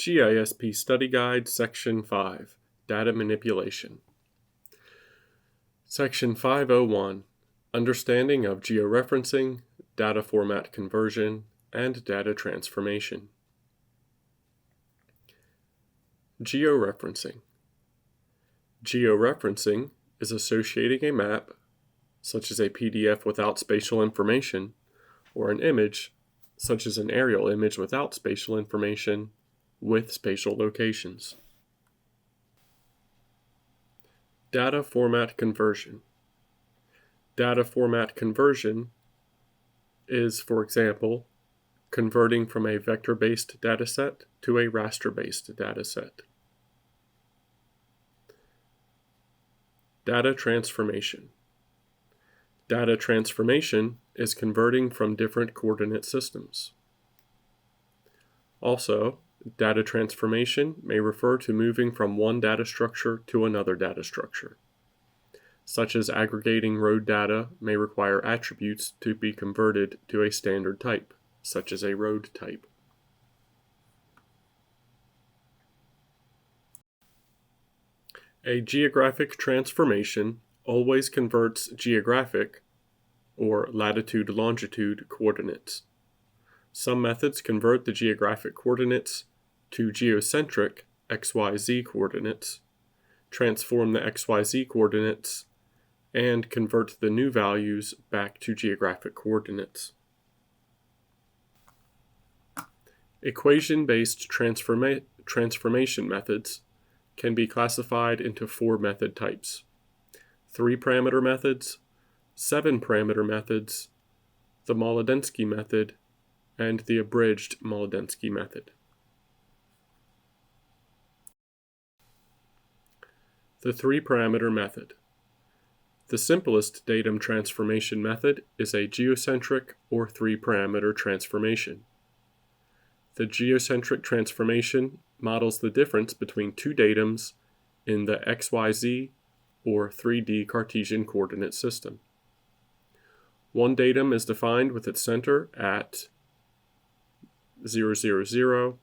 GISP Study Guide, Section 5, Data Manipulation. Section 501, Understanding of Georeferencing, Data Format Conversion, and Data Transformation. Georeferencing. Georeferencing is associating a map, such as a PDF without spatial information, or an image, such as an aerial image without spatial information, with spatial locations. Data format conversion. Data format conversion is, for example, converting from a vector-based dataset to a raster-based dataset. Data transformation. Data transformation is converting from different coordinate systems. Also, data transformation may refer to moving from one data structure to another data structure, such as aggregating road data may require attributes to be converted to a standard type, such as a road type. A geographic transformation always converts geographic, or latitude-longitude, coordinates. Some methods convert the geographic coordinates to geocentric XYZ coordinates, transform the XYZ coordinates, and convert the new values back to geographic coordinates. Equation-based transformation methods can be classified into four method types: 3-parameter methods, 7-parameter methods, the Molodensky method, and the abridged Molodensky method. The 3-parameter method. The simplest datum transformation method is a geocentric or 3-parameter transformation. The geocentric transformation models the difference between two datums in the XYZ or 3D Cartesian coordinate system. One datum is defined with its center at 0, 0, 0.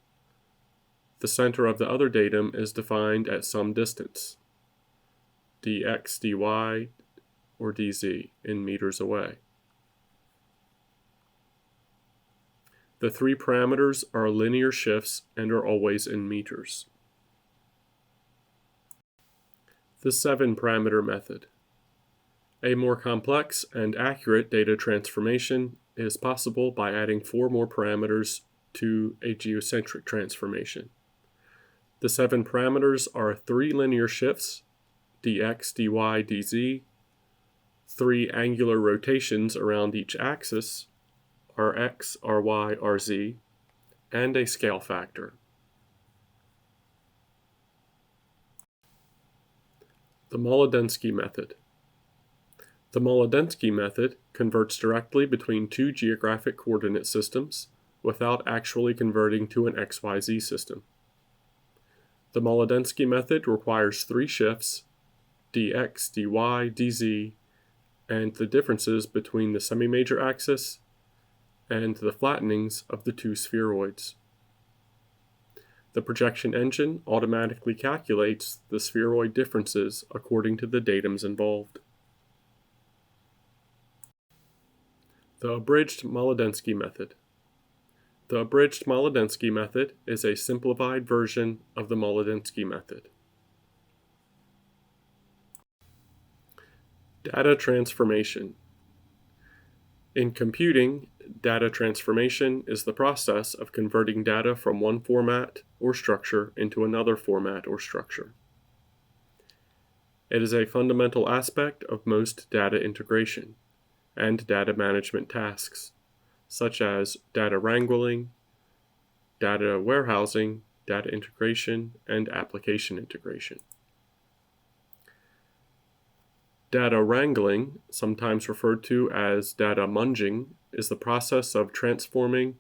The center of the other datum is defined at some distance, dx, dy, or dz, in meters away. The 3 parameters are linear shifts and are always in meters. The 7-parameter method. A more complex and accurate data transformation is possible by adding 4 more parameters to a geocentric transformation. The 7 parameters are 3 linear shifts, dx, dy, dz, 3 angular rotations around each axis, Rx, Ry, Rz, and a scale factor. The Molodensky method. The Molodensky method converts directly between two geographic coordinate systems without actually converting to an XYZ system. The Molodensky method requires 3 shifts, dx, dy, dz, and the differences between the semi-major axis and the flattenings of the two spheroids. The projection engine automatically calculates the spheroid differences according to the datums involved. The abridged Molodensky method. The abridged Molodensky method is a simplified version of the Molodensky method. Data transformation. In computing, data transformation is the process of converting data from one format or structure into another format or structure. It is a fundamental aspect of most data integration and data management tasks, such as data wrangling, data warehousing, data integration, and application integration. Data wrangling, sometimes referred to as data munging, is the process of transforming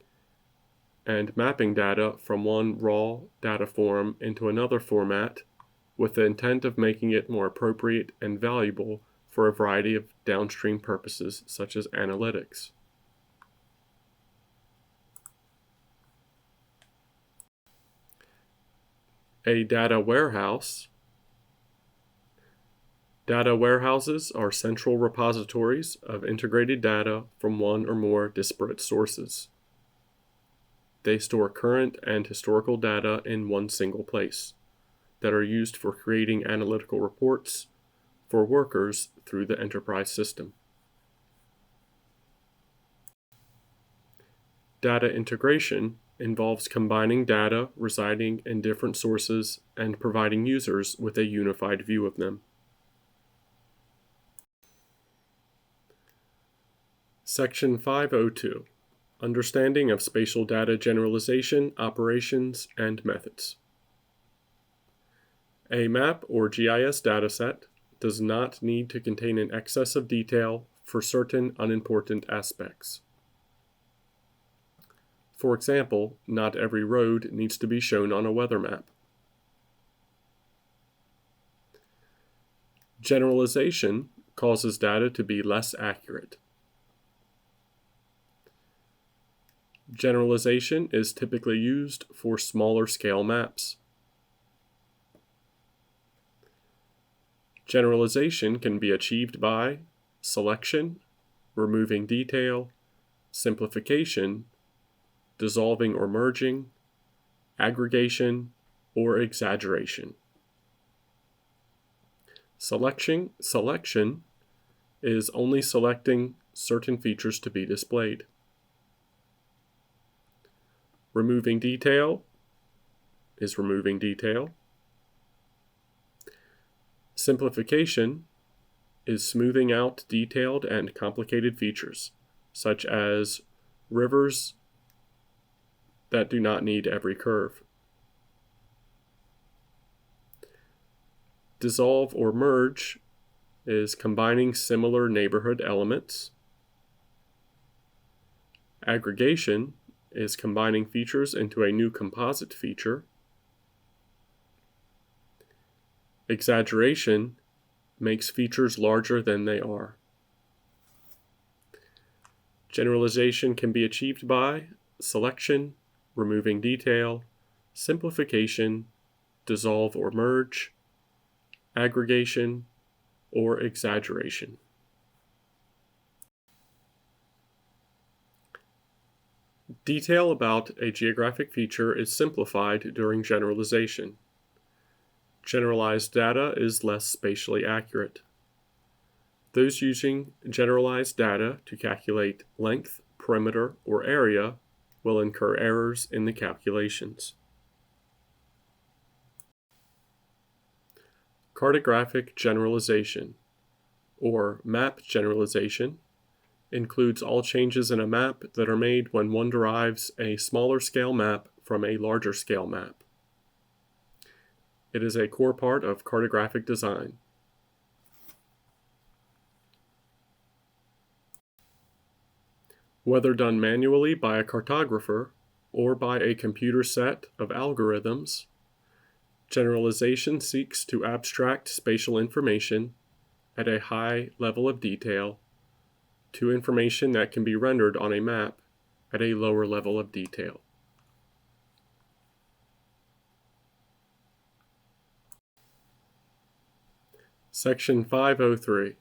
and mapping data from one raw data form into another format with the intent of making it more appropriate and valuable for a variety of downstream purposes such as analytics. A data warehouse. Data warehouses are central repositories of integrated data from one or more disparate sources. They store current and historical data in one single place that are used for creating analytical reports for workers through the enterprise system. Data integration involves combining data residing in different sources and providing users with a unified view of them. Section 502, Understanding of Spatial Data Generalization, Operations, and Methods. A map or GIS dataset does not need to contain an excess of detail for certain unimportant aspects. For example, not every road needs to be shown on a weather map. Generalization causes data to be less accurate. Generalization is typically used for smaller scale maps. Generalization can be achieved by selection, removing detail, simplification, dissolving or merging, aggregation, or exaggeration. Selection is only selecting certain features to be displayed. Removing detail is removing detail. Simplification is smoothing out detailed and complicated features, such as rivers that do not need every curve. Dissolve or merge is combining similar neighborhood elements. Aggregation is combining features into a new composite feature. Exaggeration makes features larger than they are. Generalization can be achieved by selection, removing detail, simplification, dissolve or merge, aggregation, or exaggeration. Detail about a geographic feature is simplified during generalization. Generalized data is less spatially accurate. Those using generalized data to calculate length, perimeter, or area will incur errors in the calculations. Cartographic generalization, or map generalization, includes all changes in a map that are made when one derives a smaller scale map from a larger scale map. It is a core part of cartographic design. Whether done manually by a cartographer or by a computer set of algorithms, generalization seeks to abstract spatial information at a high level of detail to information that can be rendered on a map at a lower level of detail. Section 503,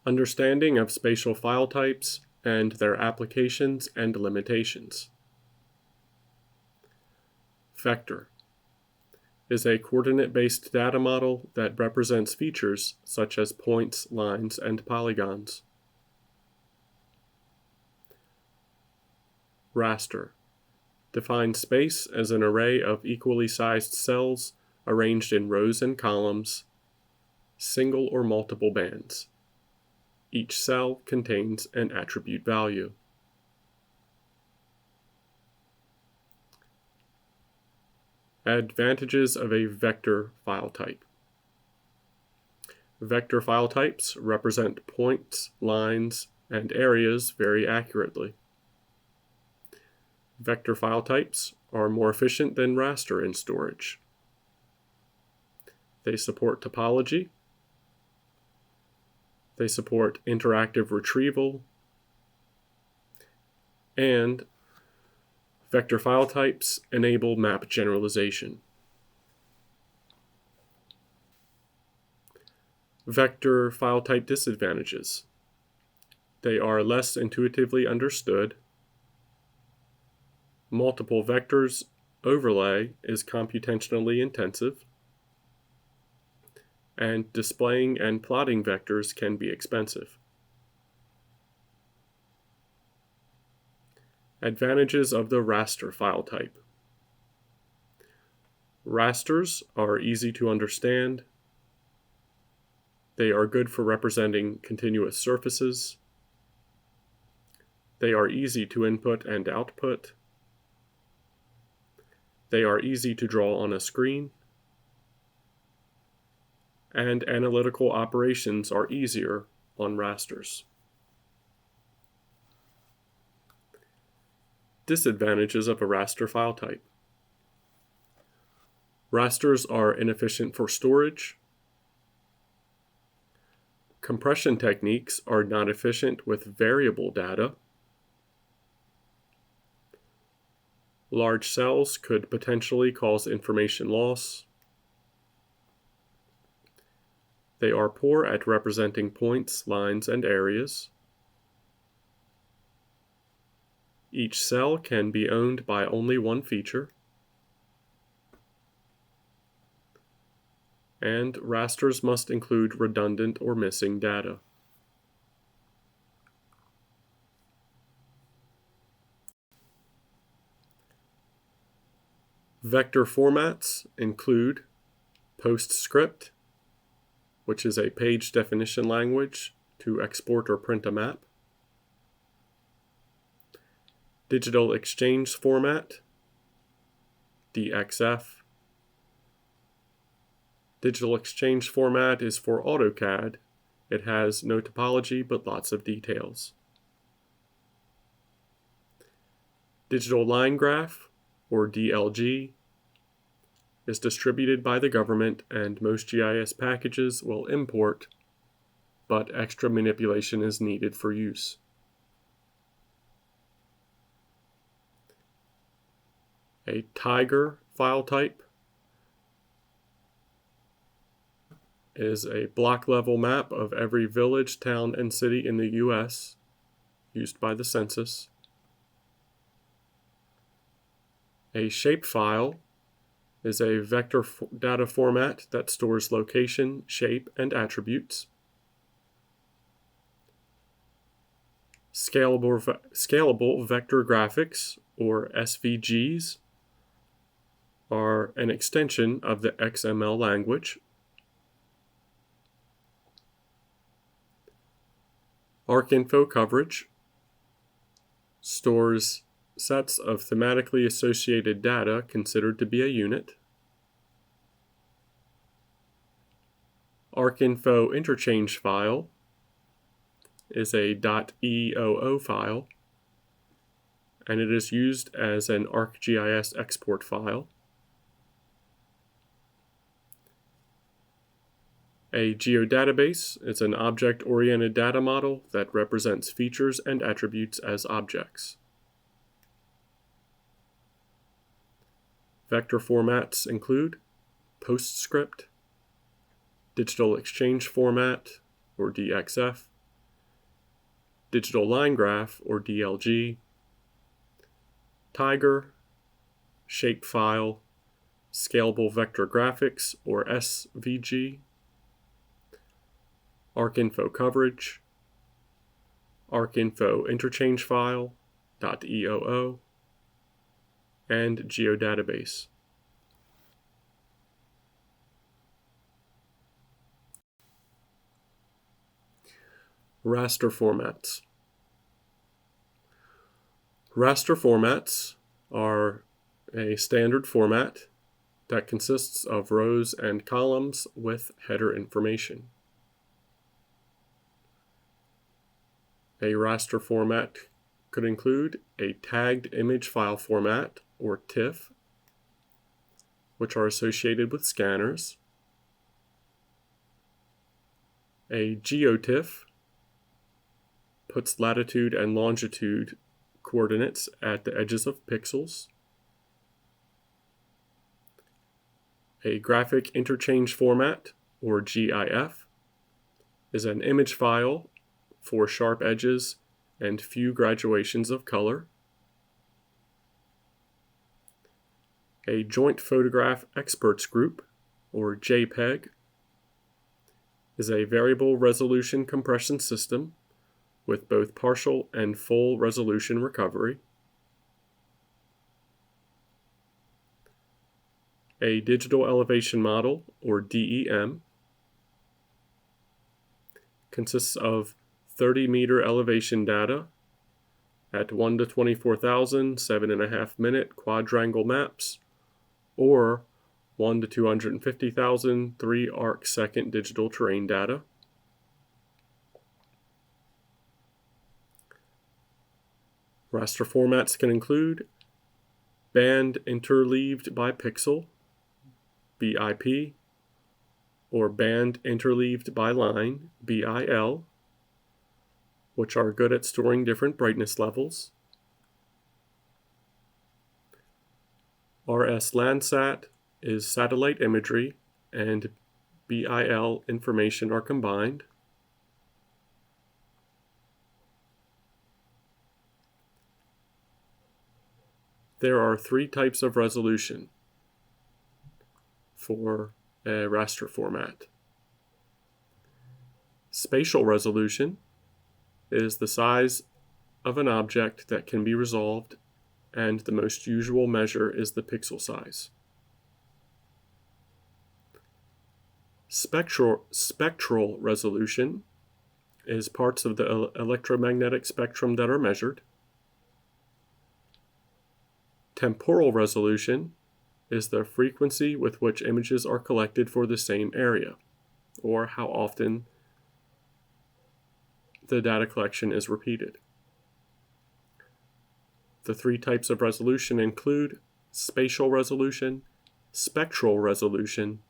Understanding of Spatial File Types and Their Applications and Limitations. Vector is a coordinate-based data model that represents features such as points, lines, and polygons. Raster defines space as an array of equally sized cells arranged in rows and columns, single or multiple bands. Each cell contains an attribute value. Advantages of a vector file type. Vector file types represent points, lines, and areas very accurately. Vector file types are more efficient than raster in storage. They support topology. They support interactive retrieval. And vector file types enable map generalization. Vector file type disadvantages. They are less intuitively understood. Multiple vectors overlay is computationally intensive. And displaying and plotting vectors can be expensive. Advantages of the raster file type. Rasters are easy to understand. They are good for representing continuous surfaces. They are easy to input and output. They are easy to draw on a screen. And analytical operations are easier on rasters. Disadvantages of a raster file type. Rasters are inefficient for storage. Compression techniques are not efficient with variable data. Large cells could potentially cause information loss. They are poor at representing points, lines, and areas. Each cell can be owned by only one feature. And rasters must include redundant or missing data. Vector formats include PostScript, which is a page definition language to export or print a map. Digital Exchange Format, DXF. Digital Exchange Format is for AutoCAD. It has no topology but lots of details. Digital Line Graph, or DLG, is distributed by the government and most GIS packages will import, but extra manipulation is needed for use. A Tiger file type is a block-level map of every village, town, and city in the U.S. used by the census. A shapefile is a vector data format that stores location, shape, and attributes. Scalable vector graphics, or SVGs, are an extension of the XML language. ArcInfo coverage stores sets of thematically associated data considered to be a unit. ArcInfo interchange file is a .eoo file, and it is used as an ArcGIS export file. A geodatabase is an object-oriented data model that represents features and attributes as objects. Vector formats include PostScript, Digital Exchange Format, or DXF, Digital Line Graph, or DLG, Tiger, Shapefile, Scalable Vector Graphics, or SVG, ArcInfo coverage, ArcInfo interchange file, .eoo, and geodatabase. Raster formats. Raster formats are a standard format that consists of rows and columns with header information. A raster format could include a tagged image file format, or TIFF, which are associated with scanners, a geotiff puts latitude and longitude coordinates at the edges of pixels, a graphic interchange format, or GIF, is an image file for sharp edges and few graduations of color. A joint photograph experts group, or JPEG, is a variable resolution compression system with both partial and full resolution recovery. A digital elevation model, or DEM, consists of 30-meter elevation data at 1 to 24,000 7.5 minute quadrangle maps, or 1 to 250,000 3 arc-second digital terrain data. Raster formats can include band interleaved by pixel, BIP, or band interleaved by line, BIL, which are good at storing different brightness levels. RS Landsat is satellite imagery and BIL information are combined. There are 3 types of resolution for a raster format. Spatial resolution is the size of an object that can be resolved, and the most usual measure is the pixel size. Spectral resolution is parts of the electromagnetic spectrum that are measured. Temporal resolution is the frequency with which images are collected for the same area, or how often the data collection is repeated. The 3 types of resolution include spatial resolution, spectral resolution,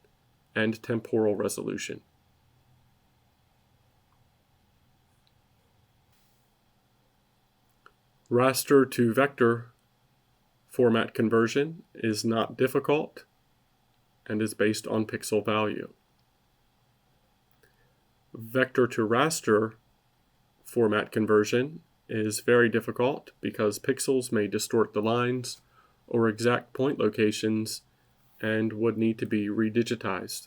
and temporal resolution. Raster to vector format conversion is not difficult and is based on pixel value. Vector to raster format conversion is very difficult because pixels may distort the lines or exact point locations and would need to be redigitized.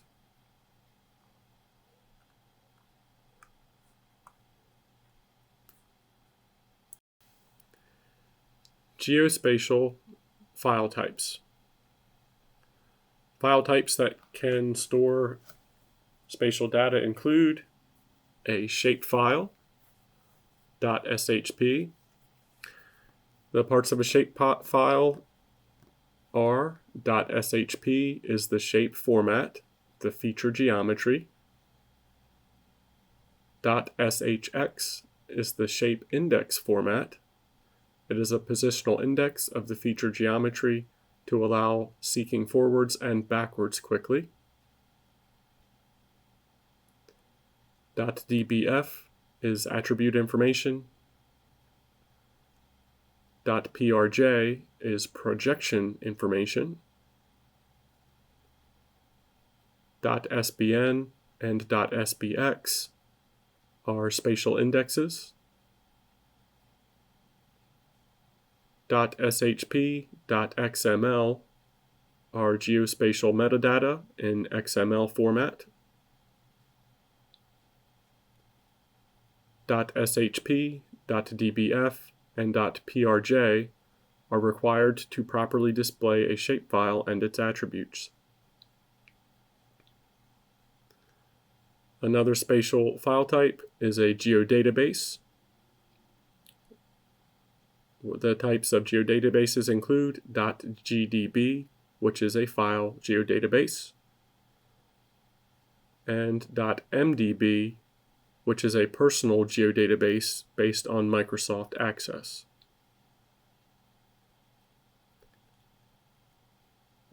Geospatial file types. File types that can store spatial data include a shapefile, .shp. The parts of a shapefile are .shp is the shape format, the feature geometry. .shx is the shape index format. It is a positional index of the feature geometry to allow seeking forwards and backwards quickly. .dbf is attribute information. .prj is projection information. .sbn and .sbx are spatial indexes. .shp, .xml are geospatial metadata in XML format. .shp, .dbf, and .prj are required to properly display a shapefile and its attributes. Another spatial file type is a geodatabase. The types of geodatabases include .gdb, which is a file geodatabase, and .mdb, which is a personal geodatabase based on Microsoft Access.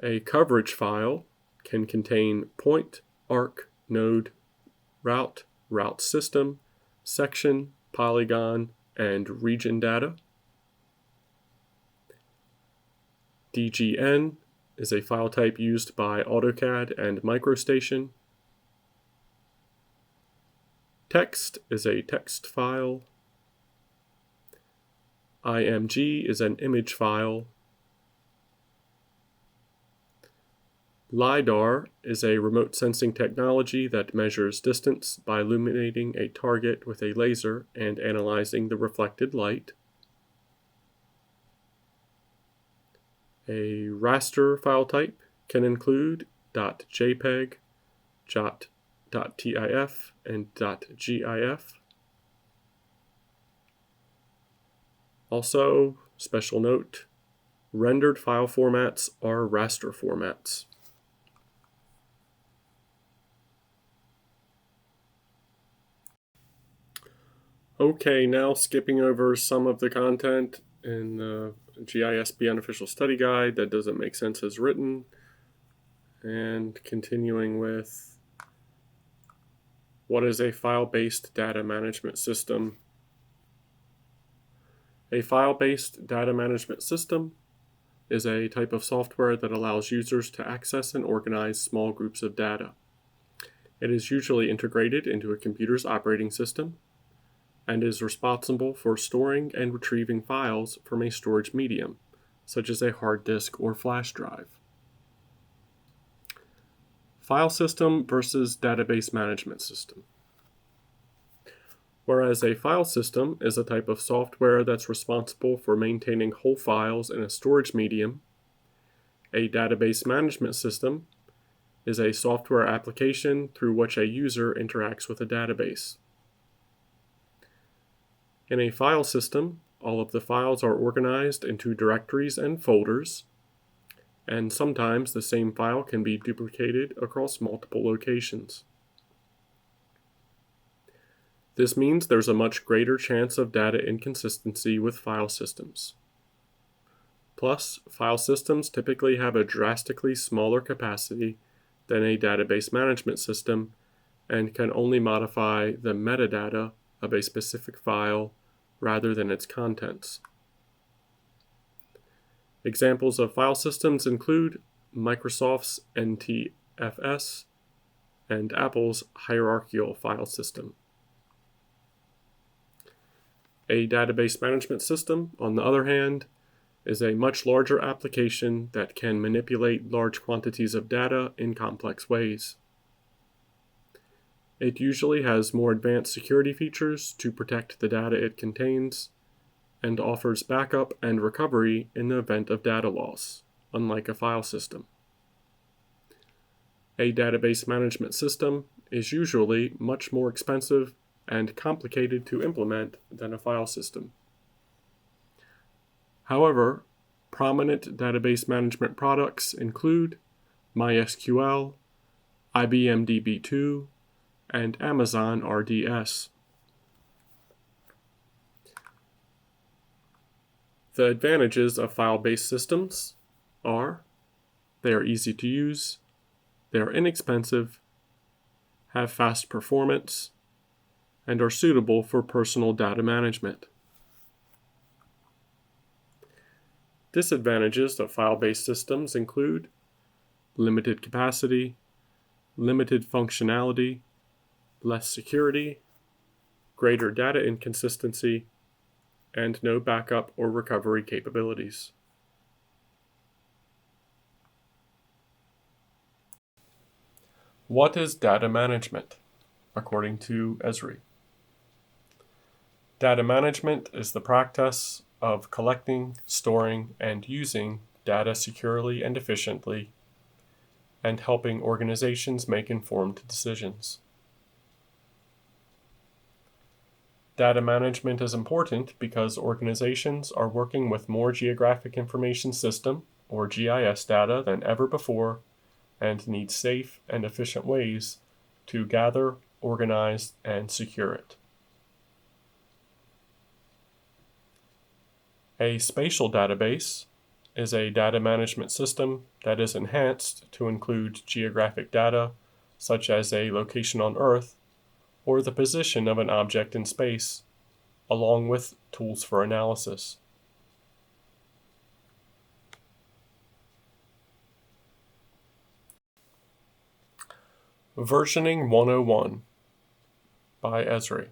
A coverage file can contain point, arc, node, route, route system, section, polygon, and region data. DGN is a file type used by AutoCAD and MicroStation. Text is a text file. IMG is an image file. LiDAR is a remote sensing technology that measures distance by illuminating a target with a laser and analyzing the reflected light. A raster file type can include .jpeg, .tif, and .gif. Also, special note, rendered file formats are raster formats. Okay, now skipping over some of the content in the GISP Unofficial Study Guide that doesn't make sense as written, and continuing with what is a file-based data management system. A file-based data management system is a type of software that allows users to access and organize small groups of data. It is usually integrated into a computer's operating system and is responsible for storing and retrieving files from a storage medium, such as a hard disk or flash drive. File system versus database management system. Whereas a file system is a type of software that's responsible for maintaining whole files in a storage medium, a database management system is a software application through which a user interacts with a database. In a file system, all of the files are organized into directories and folders, and sometimes the same file can be duplicated across multiple locations. This means there's a much greater chance of data inconsistency with file systems. Plus, file systems typically have a drastically smaller capacity than a database management system and can only modify the metadata of a specific file rather than its contents. Examples of file systems include Microsoft's NTFS and Apple's hierarchical file system. A database management system, on the other hand, is a much larger application that can manipulate large quantities of data in complex ways. It usually has more advanced security features to protect the data it contains, and offers backup and recovery in the event of data loss, unlike a file system. A database management system is usually much more expensive and complicated to implement than a file system. However, prominent database management products include MySQL, IBM DB2, and Amazon RDS. The advantages of file-based systems are they are easy to use, they are inexpensive, have fast performance, and are suitable for personal data management. Disadvantages of file-based systems include limited capacity, limited functionality, less security, greater data inconsistency, and no backup or recovery capabilities. What is data management, according to Esri? Data management is the practice of collecting, storing, and using data securely and efficiently, and helping organizations make informed decisions. Data management is important because organizations are working with more Geographic Information System, or GIS data, than ever before, and need safe and efficient ways to gather, organize, and secure it. A spatial database is a data management system that is enhanced to include geographic data, such as a location on Earth, or the position of an object in space, along with tools for analysis. Versioning 101. by Esri.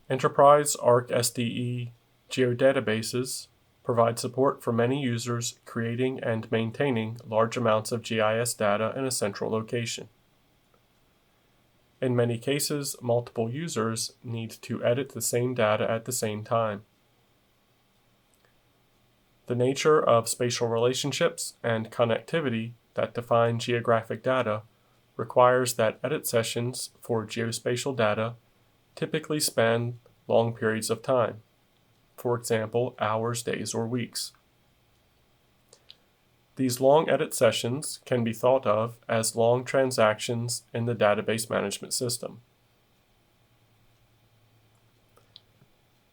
Enterprise ArcSDE geodatabases provide support for many users creating and maintaining large amounts of GIS data in a central location. In many cases, multiple users need to edit the same data at the same time. The nature of spatial relationships and connectivity that define geographic data requires that edit sessions for geospatial data typically span long periods of time, for example, hours, days, or weeks. These long edit sessions can be thought of as long transactions in the database management system.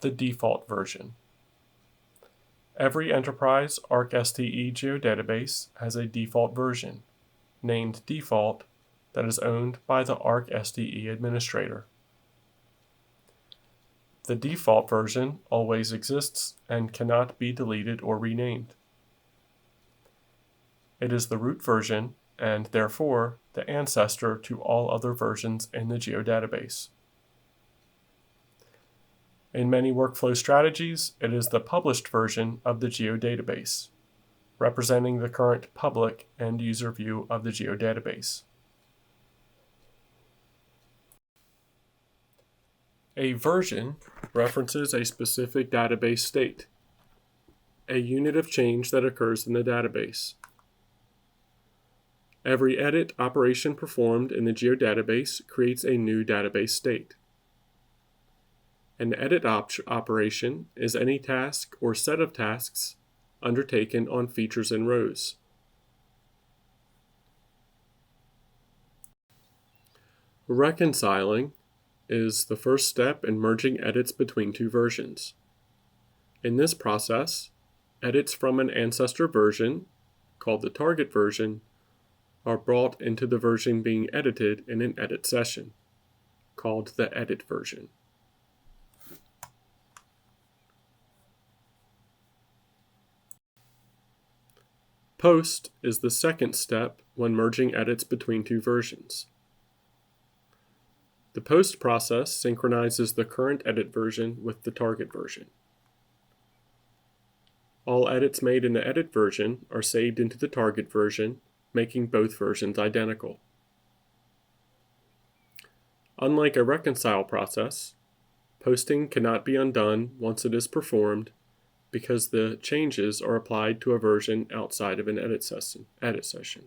The default version. Every enterprise ArcSDE geodatabase has a default version, named default, that is owned by the ArcSDE administrator. The default version always exists and cannot be deleted or renamed. It is the root version and, therefore, the ancestor to all other versions in the geodatabase. In many workflow strategies, it is the published version of the geodatabase, representing the current public and user view of the geodatabase. A version references a specific database state, a unit of change that occurs in the database. Every edit operation performed in the geodatabase creates a new database state. An edit operation is any task or set of tasks undertaken on features in rows. Reconciling is the first step in merging edits between two versions. In this process, edits from an ancestor version, called the target version, are brought into the version being edited in an edit session, called the edit version. Post is the second step when merging edits between two versions. The post process synchronizes the current edit version with the target version. All edits made in the edit version are saved into the target version, making both versions identical. Unlike a reconcile process, posting cannot be undone once it is performed because the changes are applied to a version outside of an edit session.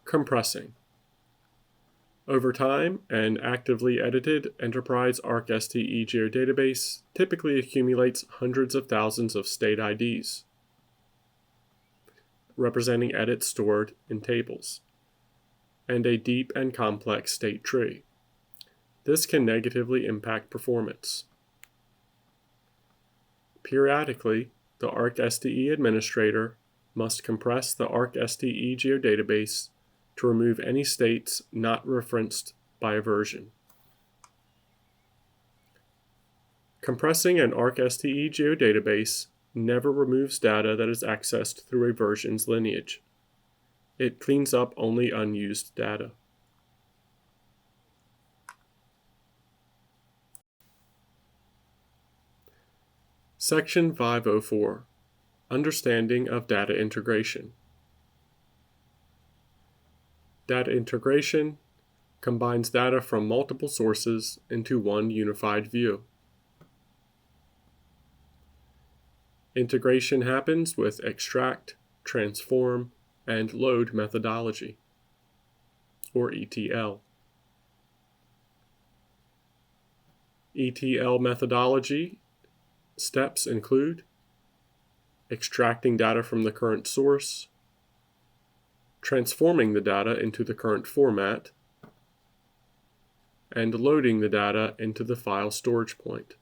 Compressing. Over time, an actively edited enterprise ArcSDE geodatabase typically accumulates hundreds of thousands of state IDs, representing edits stored in tables, and a deep and complex state tree. This can negatively impact performance. Periodically, the ArcSDE administrator must compress the ArcSDE geodatabase to remove any states not referenced by a version. Compressing an ArcSDE geodatabase never removes data that is accessed through a version's lineage. It cleans up only unused data. Section 504, Understanding of Data Integration. Data integration combines data from multiple sources into one unified view. Integration happens with extract, transform, and load methodology, or ETL. ETL methodology steps include extracting data from the current source, transforming the data into the current format, and loading the data into the file storage point.